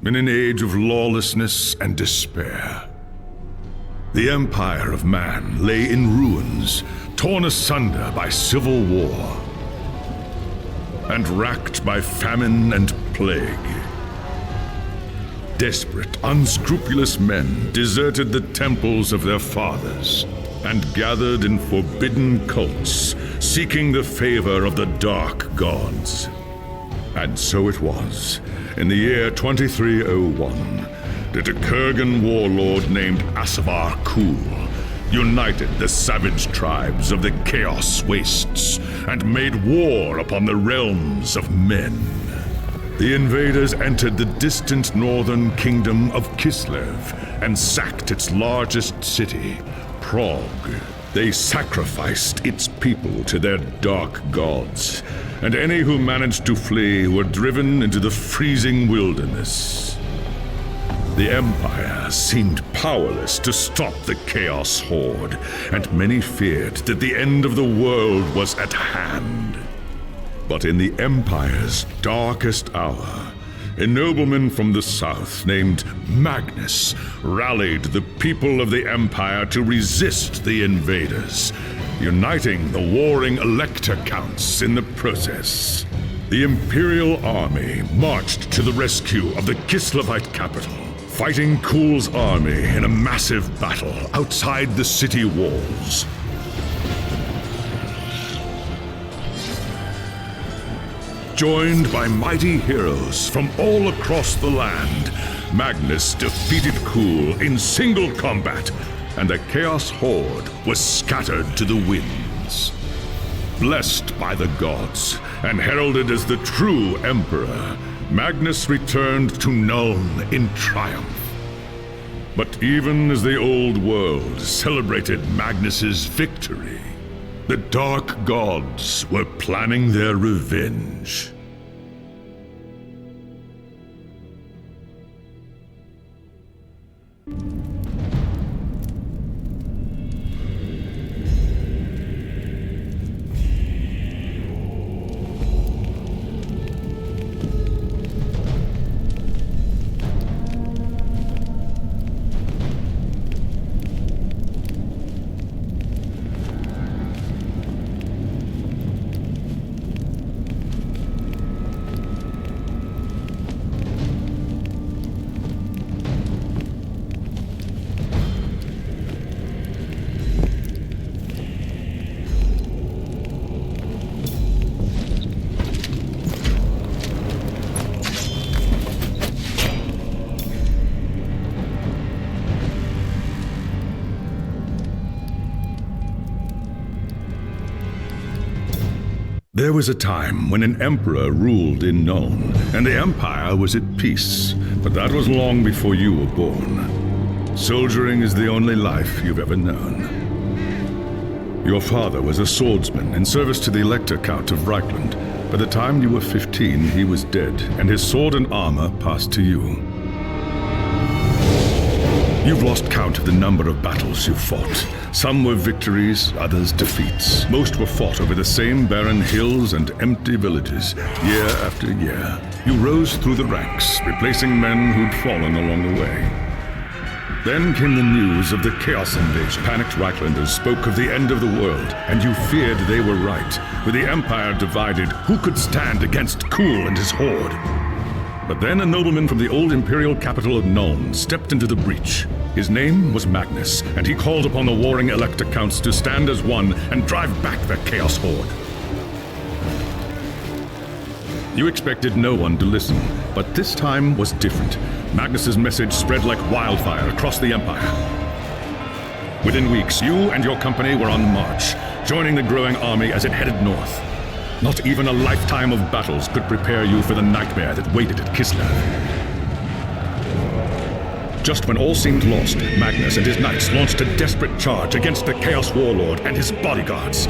in an age of lawlessness and despair. The empire of man lay in ruins, torn asunder by civil war, and racked by famine and plague. Desperate, unscrupulous men deserted the temples of their fathers and gathered in forbidden cults, seeking the favor of the dark gods. And so it was, in the year 2301, that a Kurgan warlord named Asavar Kul united the savage tribes of the Chaos Wastes and made war upon the realms of men. The invaders entered the distant northern kingdom of Kislev and sacked its largest city, Prague. They sacrificed its people to their dark gods, and any who managed to flee were driven into the freezing wilderness. The Empire seemed powerless to stop the Chaos Horde, and many feared that the end of the world was at hand. But in the Empire's darkest hour, a nobleman from the south named Magnus rallied the people of the Empire to resist the invaders, uniting the warring Elector Counts in the process. The Imperial Army marched to the rescue of the Kislevite capital, fighting Kul's army in a massive battle outside the city walls. Joined by mighty heroes from all across the land, Magnus defeated Kul in single combat, and the Chaos Horde was scattered to the winds. Blessed by the gods and heralded as the true Emperor, Magnus returned to Nuln in triumph. But even as the old world celebrated Magnus's victory, the dark gods were planning their revenge. There was a time when an emperor ruled in Nuln, and the empire was at peace, but that was long before you were born. Soldiering is the only life you've ever known. Your father was a swordsman in service to the Elector Count of Reichland. By the time you were 15, he was dead, and his sword and armor passed to you. You've lost count of the number of battles you've fought. Some were victories, others defeats. Most were fought over the same barren hills and empty villages, year after year. You rose through the ranks, replacing men who'd fallen along the way. Then came the news of the Chaos invasion. Panicked Reichlanders spoke of the end of the world, and you feared they were right. With the Empire divided, who could stand against Kul and his horde? But then a nobleman from the old imperial capital of Nuln stepped into the breach. His name was Magnus, and he called upon the warring Elector Counts to stand as one and drive back the Chaos Horde. You expected no one to listen, but this time was different. Magnus's message spread like wildfire across the Empire. Within weeks, you and your company were on the march, joining the growing army as it headed north. Not even a lifetime of battles could prepare you for the nightmare that waited at Kislev. Just when all seemed lost, Magnus and his knights launched a desperate charge against the Chaos Warlord and his bodyguards.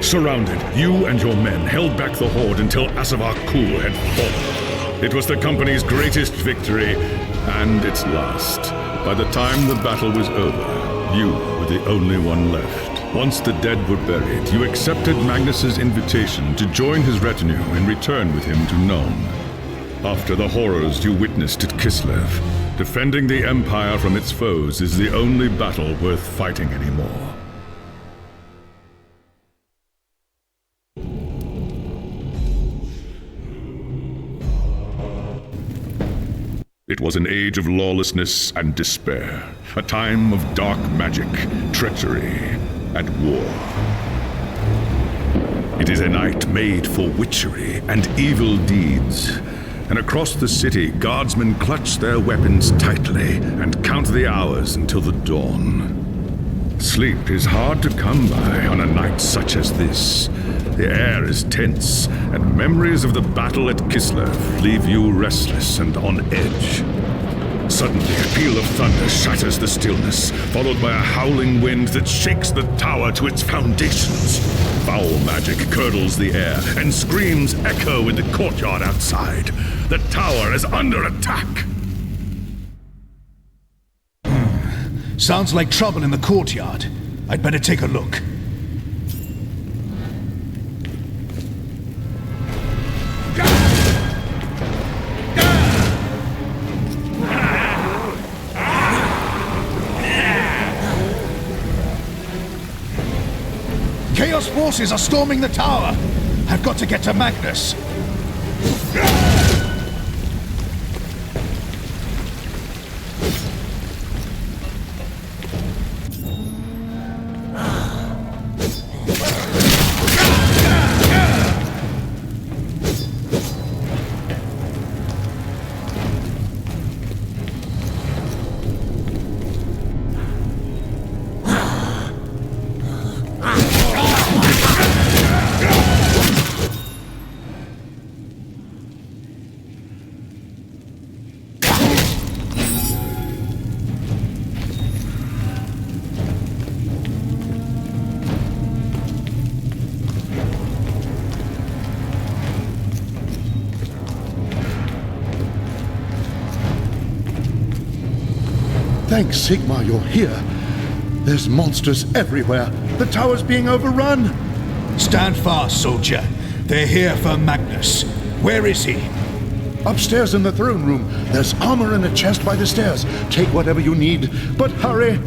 Surrounded, you and your men held back the horde until Asavar Kul had fallen. It was the company's greatest victory, and its last. By the time the battle was over, you were the only one left. Once the dead were buried, you accepted Magnus's invitation to join his retinue and return with him to Nuln. After the horrors you witnessed at Kislev, defending the Empire from its foes is the only battle worth fighting anymore. It was an age of lawlessness and despair, a time of dark magic, treachery, and war. It is a night made for witchery and evil deeds, and across the city, guardsmen clutch their weapons tightly and count the hours until the dawn. Sleep is hard to come by on a night such as this. The air is tense, and memories of the battle at Kislev leave you restless and on edge. Suddenly, a peal of thunder shatters the stillness, followed by a howling wind that shakes the tower to its foundations. Foul magic curdles the air, and screams echo in the courtyard outside. The tower is under attack! Sounds like trouble in the courtyard. I'd better take a look. Chaos forces are storming the tower! I've got to get to Magnus! Thanks, Sigmar, you're here. There's monsters everywhere. The tower's being overrun. Stand fast, soldier. They're here for Magnus. Where is he? Upstairs in the throne room. There's armor in a chest by the stairs. Take whatever you need, but hurry.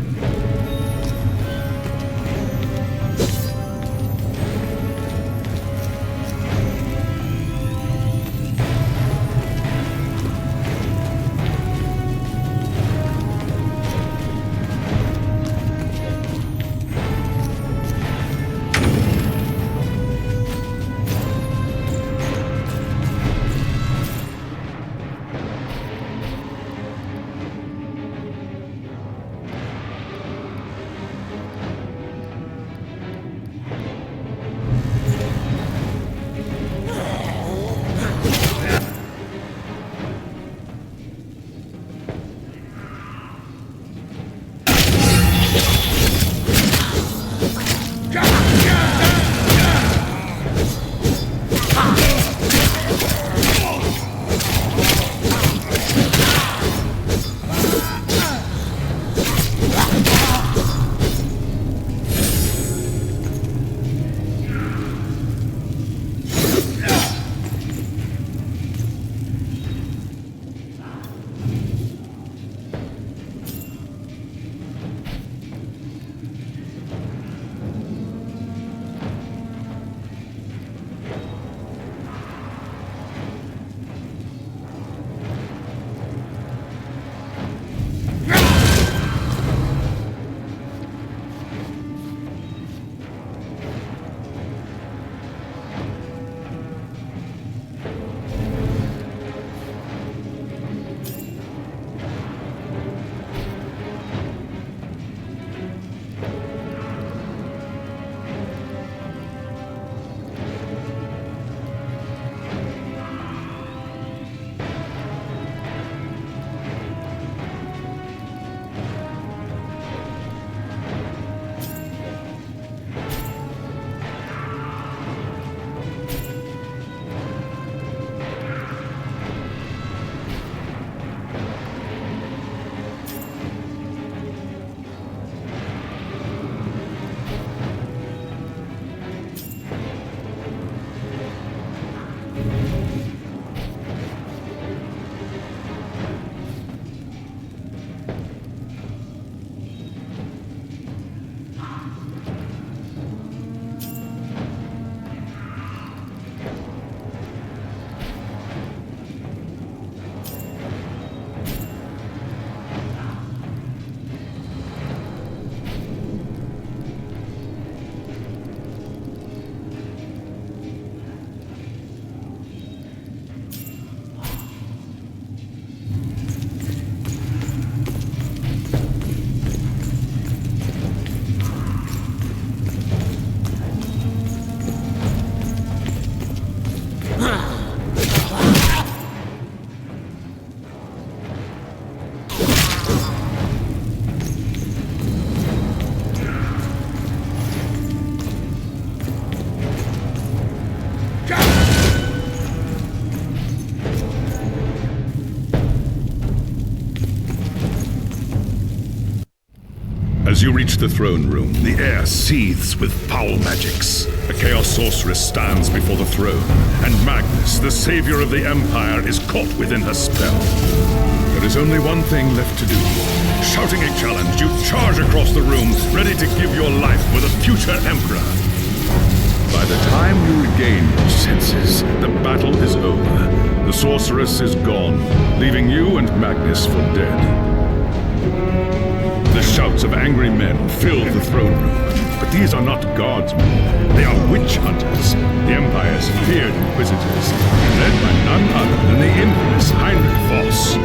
As you reach the throne room, the air seethes with foul magics. A Chaos Sorceress stands before the throne, and Magnus, the savior of the Empire, is caught within her spell. There is only one thing left to do. Shouting a challenge, you charge across the room, ready to give your life for the future Emperor. By the time you regain your senses, the battle is over. The Sorceress is gone, leaving you and Magnus for dead. The shouts of angry men fill the throne room, but these are not guardsmen. They are witch hunters, the Empire's feared inquisitors, led by none other than the infamous Heinrich VOS.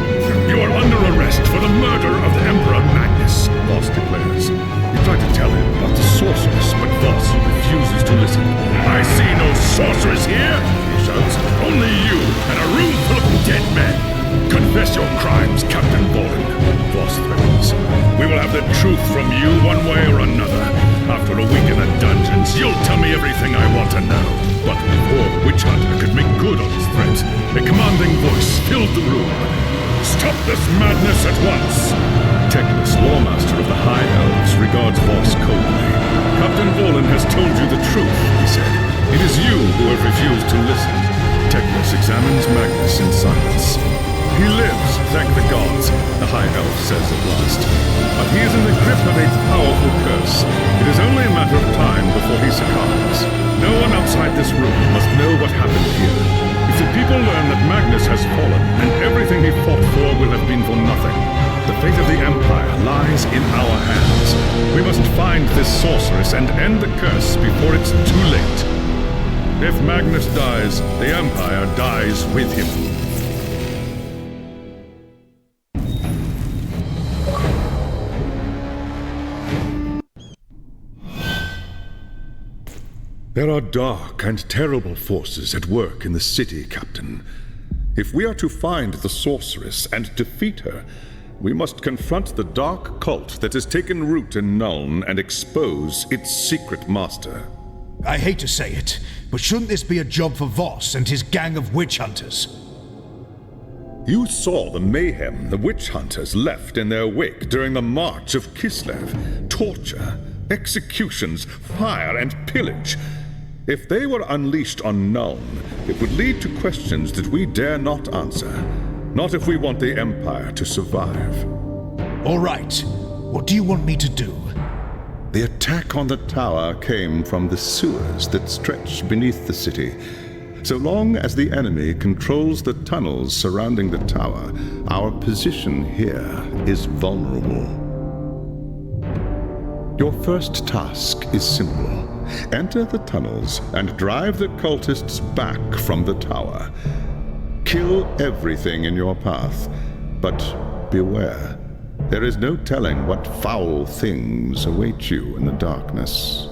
You are under arrest for the murder of the Emperor Magnus, VOS declares. You try to tell him about the Sorceress, but VOS refuses to listen. I see no sorceress here, he shouts. Only you and a room full of dead men. Confess your crimes, Captain Borden, VOS threatens. We will have the truth from you one way or another. After a week in the dungeons, you'll tell me everything I want to know. But before the witch hunter could make good on his threat, a commanding voice filled the room. Stop this madness at once! Teclis, Lawmaster of the High Elves, regards VOS coldly. Captain Volan has told you the truth, he said. It is you who have refused to listen. Teclis examines Magnus in silence. He lives, thank the gods, the High Elf says at last. But he is in the grip of a powerful curse. It is only a matter of time before he succumbs. No one outside this room must know what happened here. If the people learn that Magnus has fallen, and everything he fought for will have been for nothing, the fate of the Empire lies in our hands. We must find this sorceress and end the curse before it's too late. If Magnus dies, the Empire dies with him. There are dark and terrible forces at work in the city, Captain. If we are to find the sorceress and defeat her, we must confront the dark cult that has taken root in Nuln and expose its secret master. I hate to say it, but shouldn't this be a job for VOS and his gang of witch hunters? You saw the mayhem the witch hunters left in their wake during the March of Kislev. Torture, executions, fire, and pillage. If they were unleashed on Nuln, it would lead to questions that we dare not answer. Not if we want the Empire to survive. All right. What do you want me to do? The attack on the tower came from the sewers that stretch beneath the city. So long as the enemy controls the tunnels surrounding the tower, our position here is vulnerable. Your first task is simple. Enter the tunnels and drive the cultists back from the tower. Kill everything in your path, but beware. There is no telling what foul things await you in the darkness.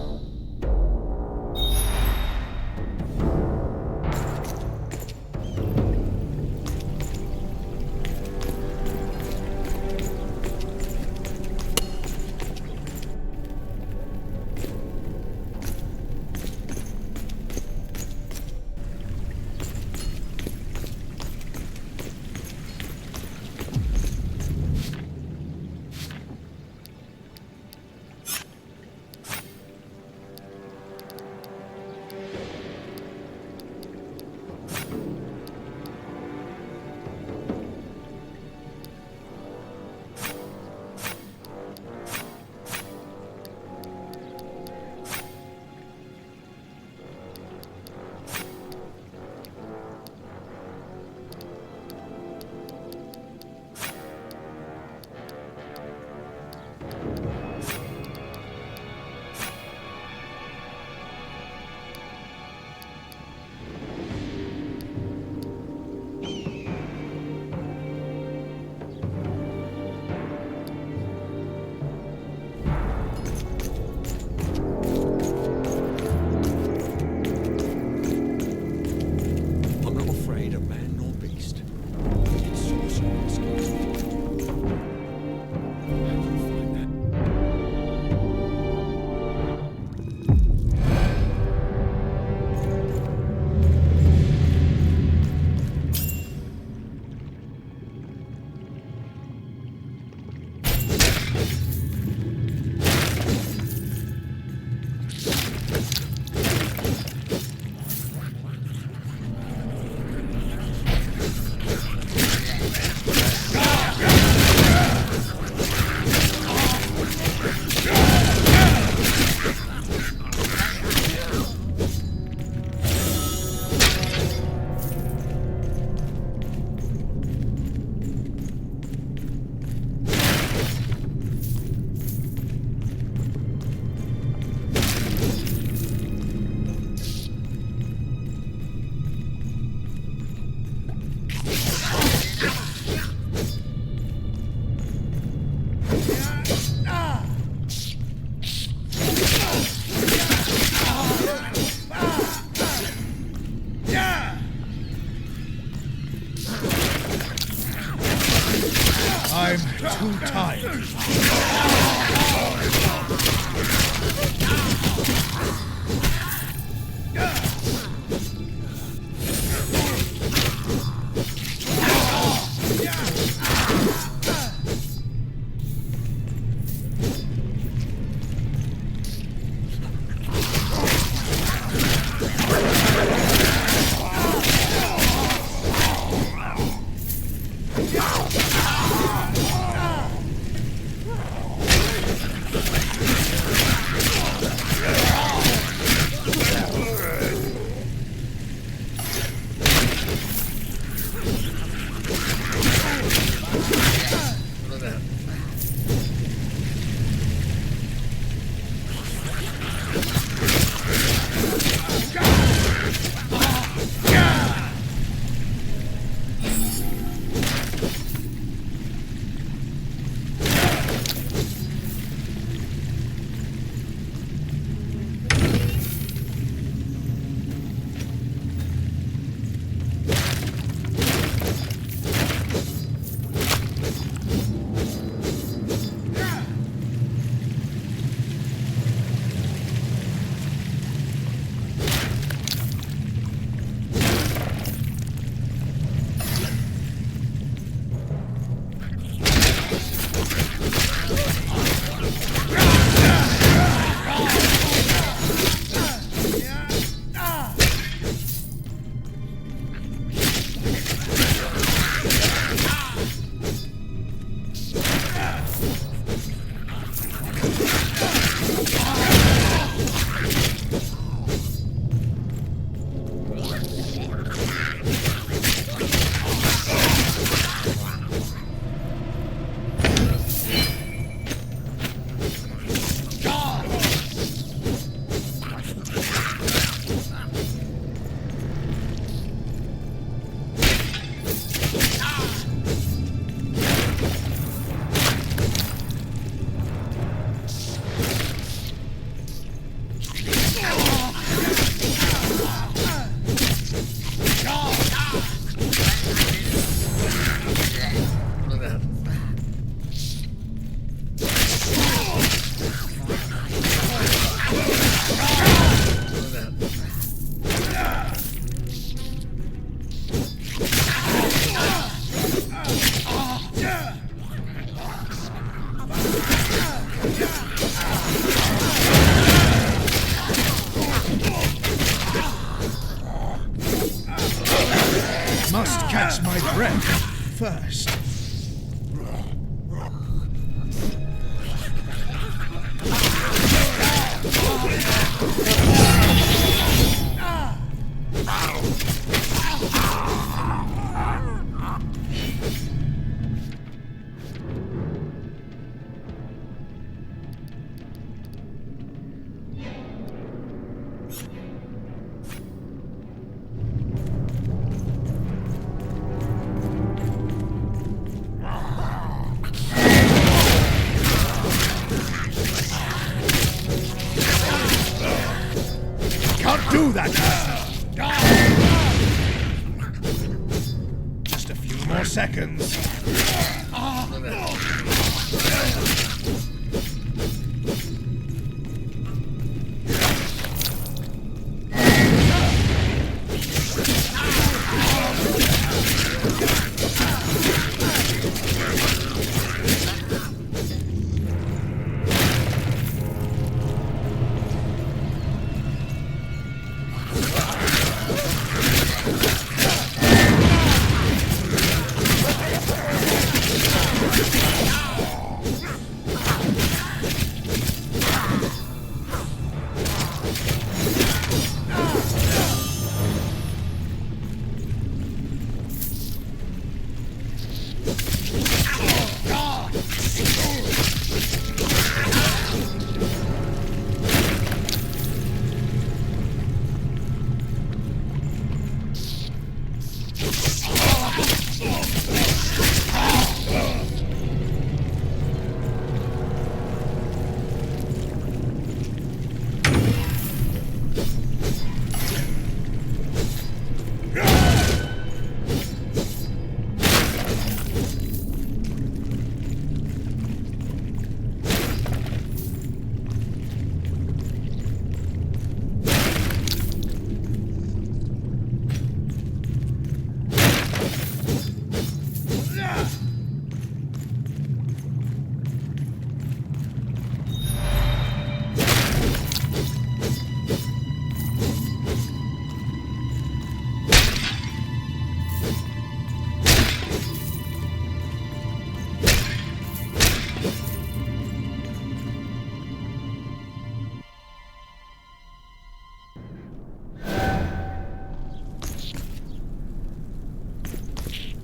catch my breath first. Do that! Just a few more seconds.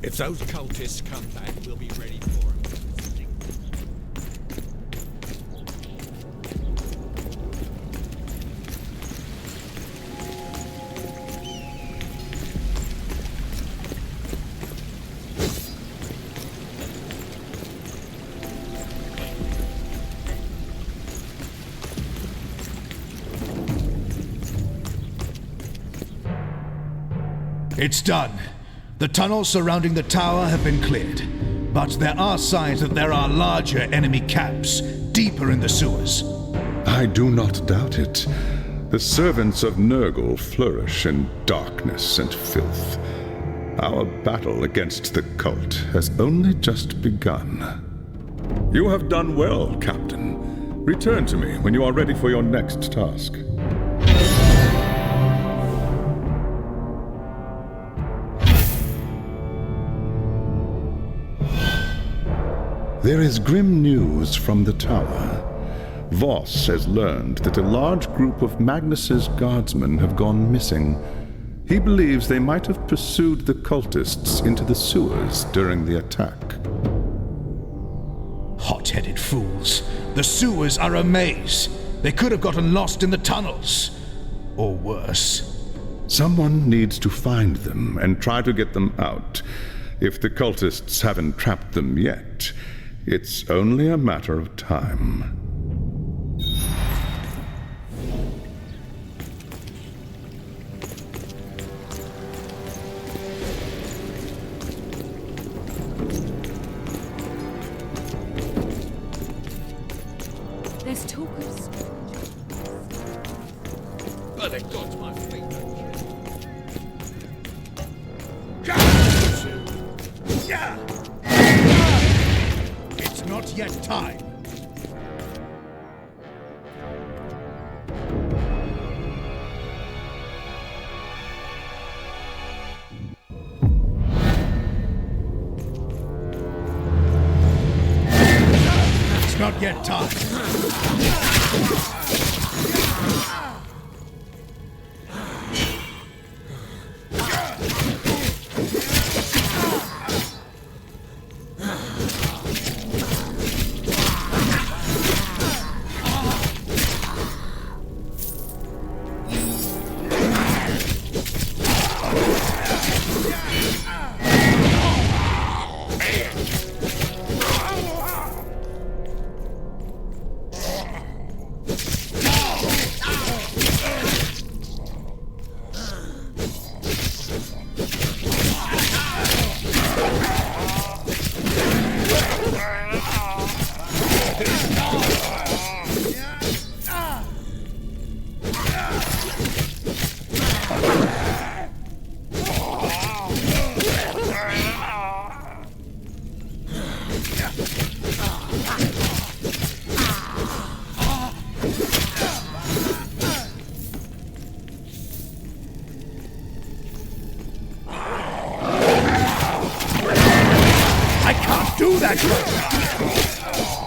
If those cultists come back, we'll be ready for them. It's done. The tunnels surrounding the tower have been cleared, but there are signs that there are larger enemy camps deeper in the sewers. I do not doubt it. The servants of Nurgle flourish in darkness and filth. Our battle against the cult has only just begun. You have done well, Captain. Return to me when you are ready for your next task. There is grim news from the tower. VOS has learned that a large group of Magnus's guardsmen have gone missing. He believes they might have pursued the cultists into the sewers during the attack. Hot-headed fools. The sewers are a maze. They could have gotten lost in the tunnels. Or worse. Someone needs to find them and try to get them out. If the cultists haven't trapped them yet, it's only a matter of time. There's talk of strange. Oh, they got my feet. It's not yet time. not yet time. I can't do that!